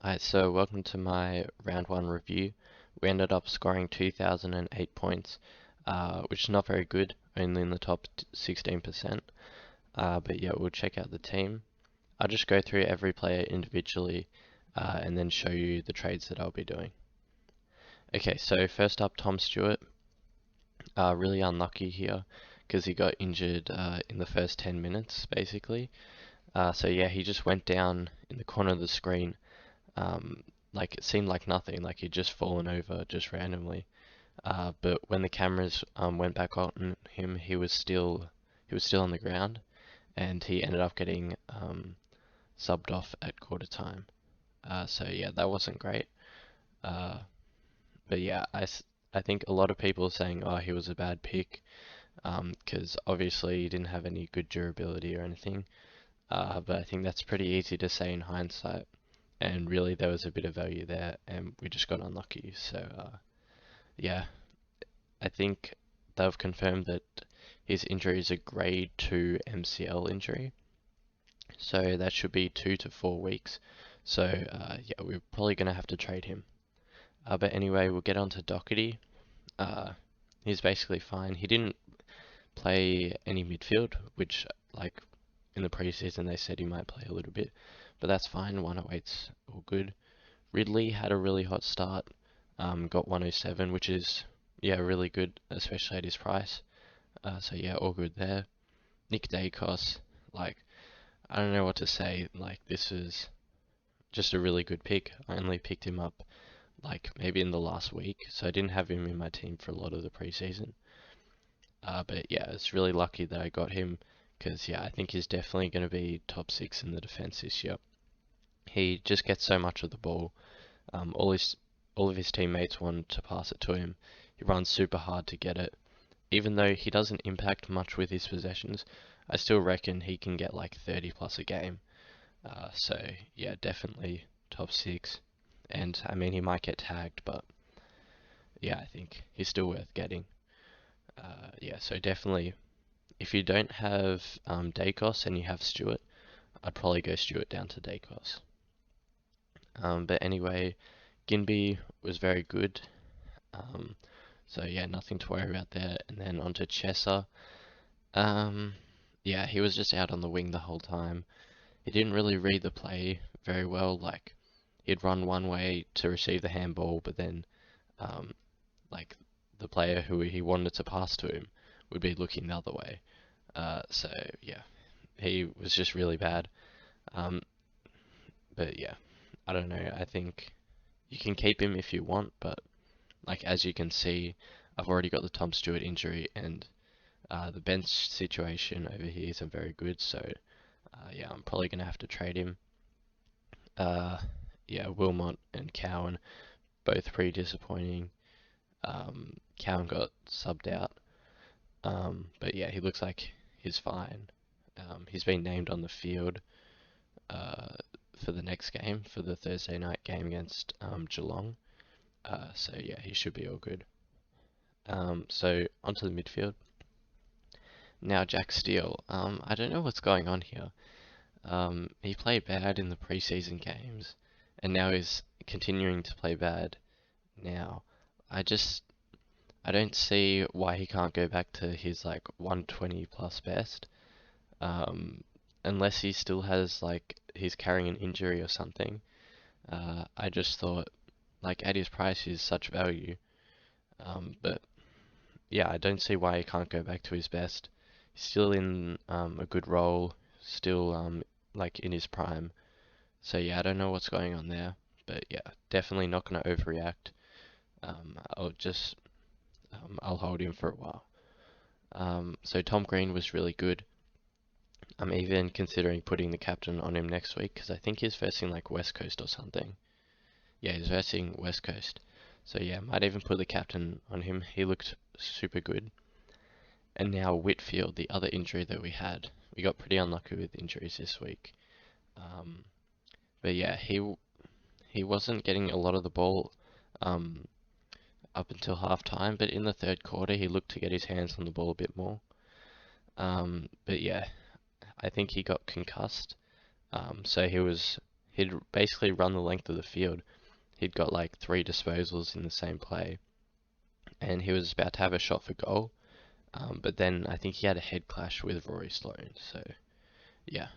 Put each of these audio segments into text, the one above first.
Alright, so welcome to my round one review. We ended up scoring 2,008 points, which is not very good, only in the top 16%. But yeah, we'll check out the team. I'll just go through every player individually and then show you the trades that I'll be doing. Okay, so first up, Tom Stewart. Really unlucky here because he got injured in the first 10 minutes, basically. So yeah, he just went down in the corner of the screen. Like it seemed like nothing, like he'd just fallen over just randomly. But when the cameras went back on him, he was still on the ground, and he ended up getting subbed off at quarter time. So yeah, that wasn't great. Uh, but yeah, I think a lot of people are saying, oh, he was a bad pick, because obviously he didn't have any good durability or anything. But I think that's pretty easy to say in hindsight. And really, there was a bit of value there, and we just got unlucky. So yeah, I think they've confirmed that his injury is a grade 2 MCL injury, so that should be 2 to 4 weeks. So yeah, we're probably going to have to trade him. But anyway, we'll get on to Doherty. Uh, he's basically fine. He didn't play any midfield, which like in the preseason they said he might play a little bit, but that's fine. 108's all good. Ridley had a really hot start, got 107, which is yeah really good, especially at his price. So yeah, all good there. Nick Dacos, like I don't know what to say. Like this is just a really good pick. I only picked him up like maybe in the last week, so I didn't have him in my team for a lot of the preseason. But yeah, it's really lucky that I got him because yeah, I think he's definitely going to be top 6 in the defense this year. He just gets so much of the ball. All of his teammates want to pass it to him. He runs super hard to get it. Even though he doesn't impact much with his possessions, I still reckon he can get like 30 plus a game. So yeah, definitely top 6. And I mean, he might get tagged, but yeah, I think he's still worth getting. Yeah, so definitely, if you don't have Dacos and you have Stewart, I'd probably go Stewart down to Dacos. But anyway, Ginby was very good. Um, so yeah, nothing to worry about there. And then onto Chesser. Um, yeah, he was just out on the wing the whole time. He didn't really read the play very well. Like he'd run one way to receive the handball, but then um, like the player who he wanted to pass to him would be looking the other way. So yeah, he was just really bad. Um, but yeah, I don't know. I think you can keep him if you want, but like as you can see, I've already got the Tom Stewart injury, and the bench situation over here isn't very good. So yeah, I'm probably gonna have to trade him. Uh, yeah, Wilmot and Cowan both pretty disappointing. Cowan got subbed out, but yeah, he looks like he's fine. He's been named on the field uh, for the next game, for the Thursday night game against Geelong. So yeah, he should be all good. So onto the midfield. Now Jack Steele. I don't know what's going on here. He played bad in the preseason games, and now he's continuing to play bad now. I just I don't see why he can't go back to his like 120 plus best. Um, Unless he still has like he's carrying an injury or something. I just thought like at his price he's such value. But yeah, I don't see why he can't go back to his best. He's still in a good role, still like in his prime. So yeah, I don't know what's going on there, but yeah, definitely not gonna overreact. I'll just I'll hold him for a while. So Tom Green was really good. I'm even considering putting the captain on him next week because I think he's versing like West Coast or something. Yeah, he's versing West Coast. So yeah, might even put the captain on him. He looked super good. And now Whitfield, the other injury that we had. We got pretty unlucky with injuries this week. Um, but yeah, he wasn't getting a lot of the ball um, up until half time, but in the third quarter he looked to get his hands on the ball a bit more. But yeah, I think he got concussed. So he'd basically run the length of the field. He'd got like 3 disposals in the same play, and he was about to have a shot for goal. But then I think he had a head clash with Rory Sloane. So yeah.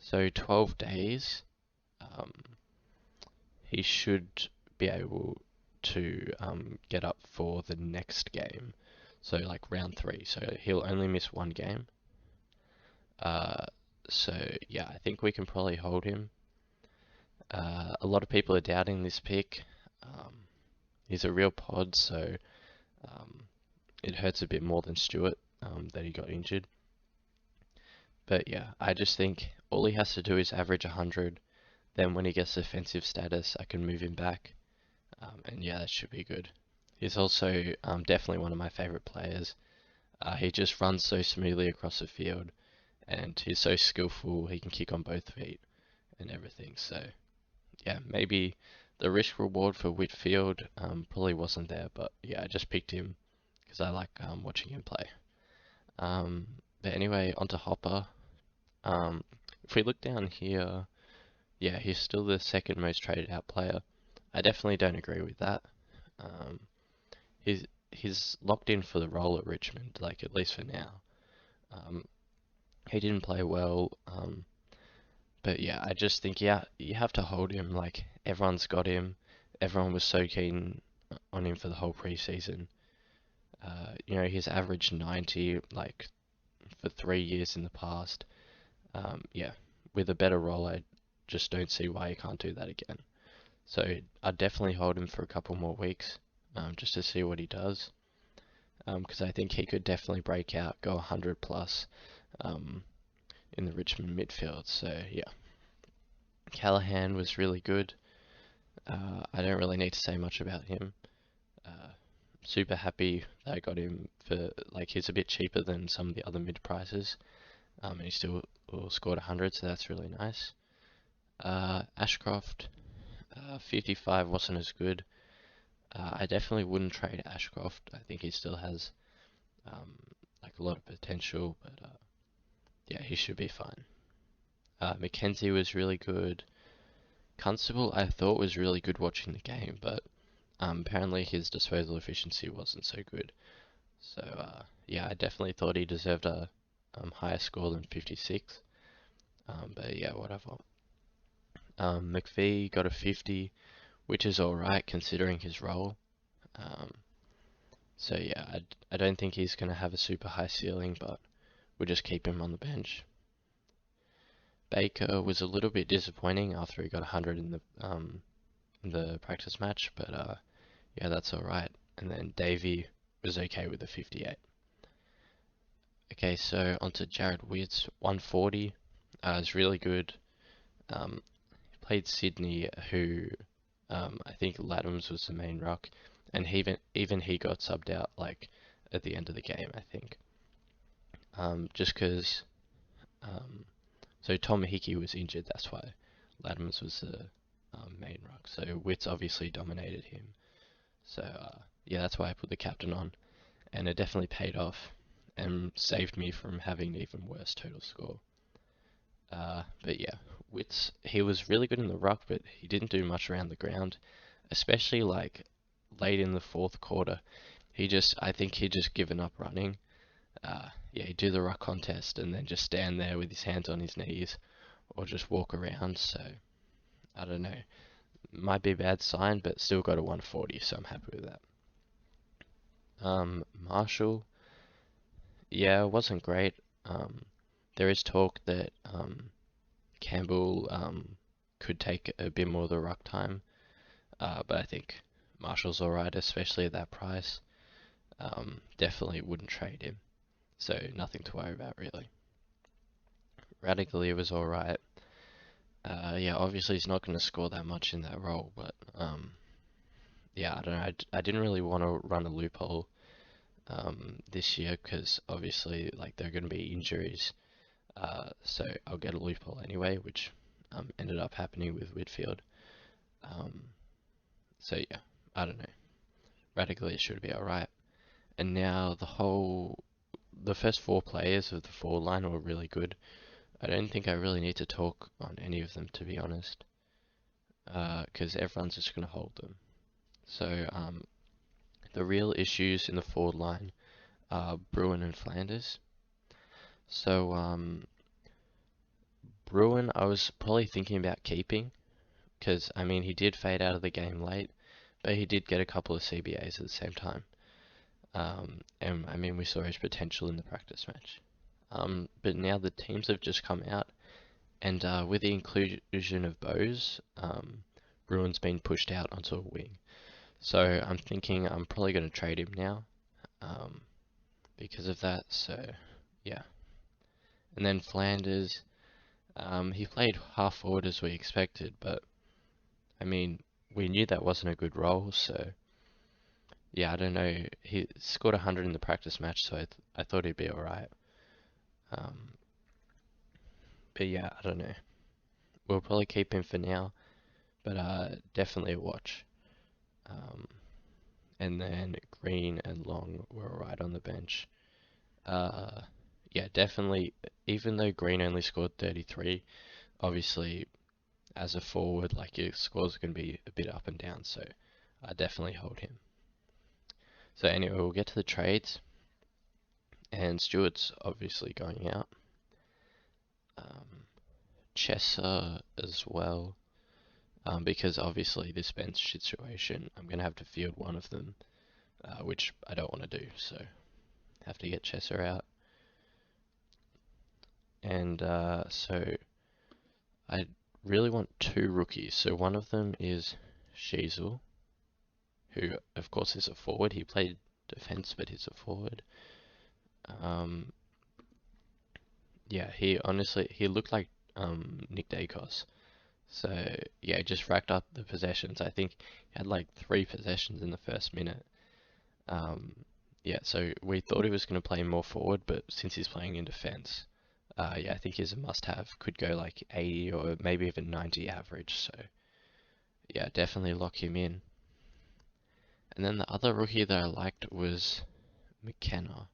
So 12 days, um, he should be able to get up for the next game. So like round 3. So he'll only miss 1 game. Uh, so yeah, I think we can probably hold him. A lot of people are doubting this pick. He's a real pod, so um, it hurts a bit more than Stewart that he got injured. But yeah, I just think all he has to do is average 100. Then when he gets defensive status, I can move him back. And yeah, that should be good. He's also definitely one of my favorite players. He just runs so smoothly across the field, and he's so skillful. He can kick on both feet and everything. So yeah, maybe the risk reward for Whitfield probably wasn't there, but yeah, I just picked him because I like watching him play. But anyway, onto Hopper. If we look down here, yeah, he's still the second most traded out player. I definitely don't agree with that. Um, he's locked in for the role at Richmond, like at least for now. Um, he didn't play well, but yeah, I just think yeah, you have to hold him. Like everyone's got him. Everyone was so keen on him for the whole preseason. He's averaged 90 like for 3 years in the past. Yeah, with a better role, I just don't see why he can't do that again. So I'd definitely hold him for a couple more weeks, just to see what he does. Because I think he could definitely break out, go 100 plus in the Richmond midfield. So yeah, Callahan was really good. I don't really need to say much about him. Super happy that I got him for like he's a bit cheaper than some of the other mid prices. And he still scored 100, so that's really nice. Ashcroft, 55 wasn't as good. I definitely wouldn't trade Ashcroft. I think he still has like a lot of potential, but yeah, he should be fine. Mackenzie was really good. Constable, I thought was really good watching the game, but apparently his disposal efficiency wasn't so good. So yeah, I definitely thought he deserved a higher score than 56. But yeah, whatever. McVie got a 50, which is alright considering his role. Um, so yeah, I don't think he's going to have a super high ceiling, but we'll just keep him on the bench. Baker was a little bit disappointing after he got 100 in the practice match, but yeah, that's alright. And then Davey was okay with the 58. Okay, so onto Jared Witts, 140. Is really good. Played Sydney, who I think Laddams was the main ruck, and even he got subbed out like at the end of the game, I think. Just because so Tom Hickey was injured, that's why Laddams was the main ruck. So Witts obviously dominated him. So yeah, that's why I put the captain on, and it definitely paid off and saved me from having an even worse total score. But yeah, Witts, he was really good in the ruck, but he didn't do much around the ground, especially like late in the fourth quarter. I think he just given up running. Yeah, he'd do the ruck contest and then just stand there with his hands on his knees or just walk around. So I don't know. Might be a bad sign, but still got a 140, so I'm happy with that. Marshall, yeah, wasn't great. There is talk that Campbell could take a bit more of the ruck time, but I think Marshall's alright, especially at that price. Definitely wouldn't trade him, so nothing to worry about really. Radically was alright. Yeah, obviously he's not going to score that much in that role, but yeah, I don't know. I didn't really want to run a loophole this year because obviously like there are going to be injuries. So I'll get a loophole anyway, which ended up happening with Whitfield. So yeah, I don't know. Radically it should be alright. And now the first 4 players of the forward line were really good. I don't think I really need to talk on any of them, to be honest, because everyone's just going to hold them. So the real issues in the forward line are Bruin and Flanders. So Bruin, I was probably thinking about keeping, because I mean he did fade out of the game late, but he did get a couple of CBAs at the same time. And I mean we saw his potential in the practice match. But now the teams have just come out, and with the inclusion of Bose, Bruin's been pushed out onto a wing. So I'm thinking I'm probably going to trade him now, because of that. So yeah. And then Flanders, he played half forward as we expected, but I mean we knew that wasn't a good role. So yeah, I don't know. He scored 100 in the practice match, so I thought he'd be alright. But yeah, I don't know. We'll probably keep him for now, but definitely a watch. And then Green and Long were alright on the bench. Yeah, definitely. Even though Green only scored 33, obviously as a forward, like your scores are going to be a bit up and down, so I definitely hold him. So anyway, we'll get to the trades, and Stewart's obviously going out. Chesser as well, because obviously this bench situation, I'm going to have to field one of them, which I don't want to do, so have to get Chesser out. And so I really want two rookies. So one of them is Sheasel, who of course is a forward. He played defense, but he's a forward. Yeah, he looked like Nick Dacos. So yeah, just racked up the possessions. I think he had like 3 possessions in the first minute. Yeah, so we thought he was going to play more forward, but since he's playing in defense, yeah, I think he's a must-have. Could go like 80 or maybe even 90 average. So yeah, definitely lock him in. And then the other rookie that I liked was McKenna.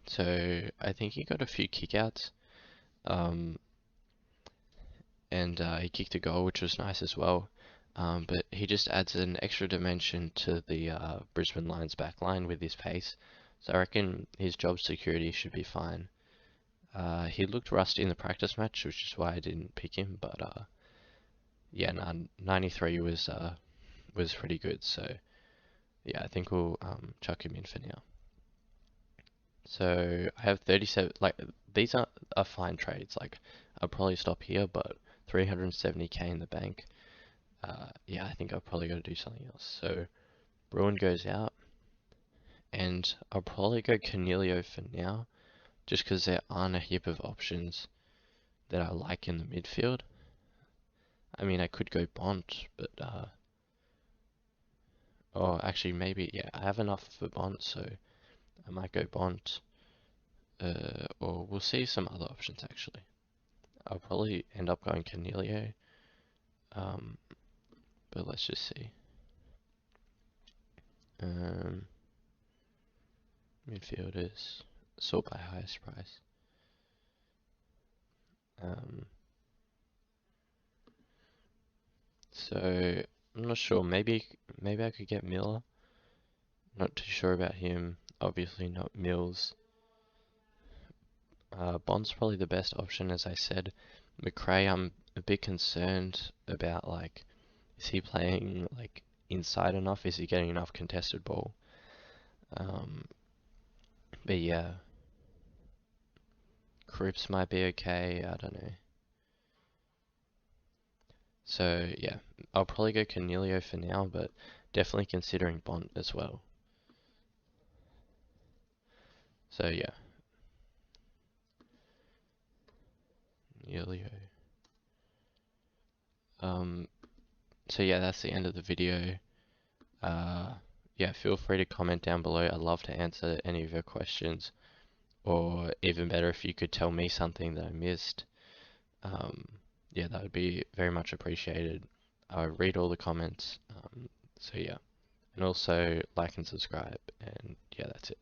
So I think he got a few kickouts. And he kicked a goal, which was nice as well. But he just adds an extra dimension to the Brisbane Lions back line with his pace. So I reckon his job security should be fine. He looked rusty in the practice match, which is why I didn't pick him. But yeah, 93 was pretty good. So yeah, I think we'll chuck him in for now. So I have 37. Like these are fine trades. Like I'll probably stop here, but 370k in the bank. Yeah, I think I'll probably got to do something else. So Bruin goes out, and I'll probably go Cornelio for now, just because there aren't a heap of options that I like in the midfield. I mean, I could go Bont, but oh, actually maybe yeah, I have enough for Bont, so I might go Bont. Or we'll see some other options actually. I'll probably end up going Cornelio. But let's just see. Midfielders sort by highest price. So I'm not sure. Maybe I could get Miller. Not too sure about him. Obviously not Mills. Bond's probably the best option, as I said. McRae, I'm a bit concerned about, like, is he playing like inside enough? Is he getting enough contested ball? But yeah, Cripps might be okay. I don't know. So yeah, I'll probably go Cornelio for now, but definitely considering Bont as well. So yeah, Cornelio. So yeah, that's the end of the video. Yeah, feel free to comment down below. I'd love to answer any of your questions, or even better, if you could tell me something that I missed. Yeah, that would be very much appreciated. I read all the comments. So yeah, and also like and subscribe, and yeah, that's it.